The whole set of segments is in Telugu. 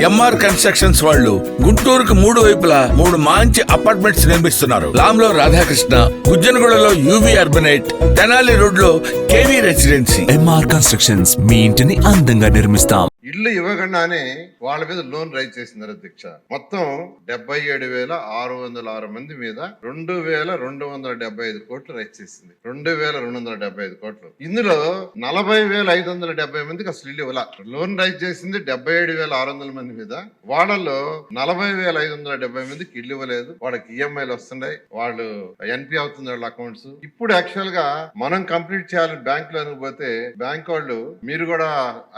ఎంఆర్ కన్స్ట్రక్షన్స్ వాళ్ళు గుంటూరుకు 3 వైపులా 3 మంచి అపార్ట్మెంట్స్ నిర్మిస్తున్నారు. లాంలో రాధాకృష్ణ, గుజ్జనగూడలో యువి అర్బనైట్, తెనాలి రోడ్ లో కేవీ రెసిడెన్సీ. ఎంఆర్ కన్స్ట్రక్షన్స్ మీ ఇంటిని అందంగా నిర్మిస్తాం. ఇల్లు ఇవ్వకుండానే వాళ్ళ మీద లోన్ రైజ్ చేసింది అధ్యక్ష. మొత్తం 77,606 మంది మీద 2,275 కోట్లు రైజ్ చేసింది. 2,275 కోట్లు. ఇందులో 40,570 మందికి అసలు ఇల్లు ఇవ్వాల. లోన్ రైజ్ చేసింది 77,600 మంది మీద. వాళ్ళలో 40,570 మందికి ఇల్లు ఇవ్వలేదు. వాళ్ళకి ఈఎంఐలు వస్తున్నాయి, వాళ్ళు ఎన్పి అవుతుంది వాళ్ళ అకౌంట్స్. ఇప్పుడు యాక్చువల్ గా మనం కంప్లీట్ చేయాలని బ్యాంక్ లో పోతే బ్యాంక్ వాళ్ళు మీరు కూడా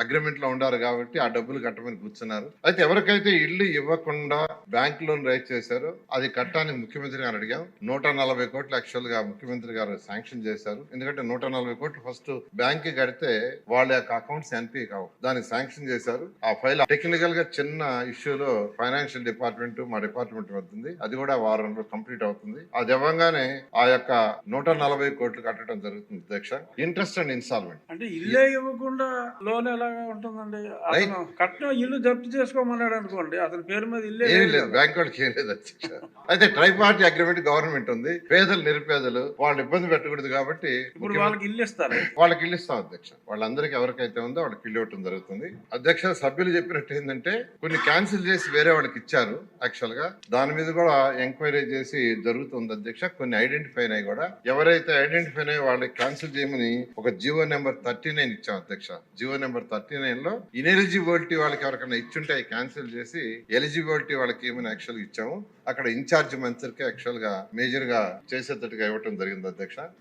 అగ్రిమెంట్ లో ఉండారు కాబట్టి ఆ డబ్బులు కట్టమని కూర్చున్నారు. అయితే ఎవరికైతే ఇల్లు ఇవ్వకుండా బ్యాంక్ లోన్ రైజ్ చేశారో అది కట్టడానికి ముఖ్యమంత్రి గారు అడిగాం. 140 కోట్లు యాక్చువల్ గా ముఖ్యమంత్రి గారు శాంక్షన్ చేశారు. ఎందుకంటే 140 కోట్లు ఫస్ట్ బ్యాంక్ కి కడితే వాళ్ళ యొక్క అకౌంట్స్ ఎన్పి కావు, దానికి శాంక్షన్ చేశారు. ఆ ఫైల్ టెక్నికల్ గా చిన్న ఇష్యూలో ఫైనాన్షియల్ డిపార్ట్మెంట్ మా డిపార్ట్మెంట్ వస్తుంది, అది కూడా వారంలో కంప్లీట్ అవుతుంది. అది ఇవ్వగానే ఆ యొక్క 140 కోట్లు కట్టడం జరుగుతుంది అధ్యక్ష. ఇంట్రెస్ట్ అండ్ ఇన్స్టాల్మెంట్ అంటే ఇల్లే ఇవ్వకుండా లోన్ ఎలాగా ఉంటుందండి? అతను కట్నం ఇల్లు జప్తు చేసుకోమన్నాడు అనుకోండి, అతని పేరు మీద ఇల్లే లేదు, బ్యాంక్ వాళ్ళకి ఏం లేదు అధ్యక్ష. అయితే ట్రై పార్టీ అగ్రిమెంట్ గవర్నమెంట్ ఉంది. పేదలు నిరుపేదలు వాళ్ళు ఇబ్బంది పెట్టకూడదు కాబట్టి ఇప్పుడు వాళ్ళకి ఇల్లు ఇస్తారు. వాళ్ళకి ఇల్లు ఇస్తాం అధ్యక్ష. వాళ్ళందరికీ ఎవరికైతే ఉందో వాళ్ళకి ఇల్లు ఇవ్వటం జరుగుతుంది అధ్యక్ష. సభ్యులు చెప్పినట్టు ఏంటంటే కొన్ని క్యాన్సిల్ చేసి వేరే వాళ్ళకి ఇచ్చారు యాక్చువల్ గా. దాని మీద కూడా ఎంక్వైరీ చేసి జరుగుతుంది అధ్యక్ష. కొన్ని ఐడెంటిఫై అయినాయి కూడా. ఎవరైతే ఐడెంటిఫై అయినాయో వాళ్ళకి క్యాన్సిల్ చేయమని ఒక జియో నెంబర్ 39 ఇచ్చాం అధ్యక్ష. జియో నెంబర్ 39 లో ఇనెలిజిబిలిటీ వాళ్ళకి ఎవరికైనా ఇచ్చుంటే క్యాన్సిల్ చేసి ఎలిజిబిలిటీ వాళ్ళకి ఏమైనా యాక్చువల్ గా ఇచ్చాము. అక్కడ ఇన్ఛార్జ్ మంత్రికి యాక్చువల్ గా మేజర్ గా చేసేటట్టుగా ఇవ్వటం జరిగింది అధ్యక్ష.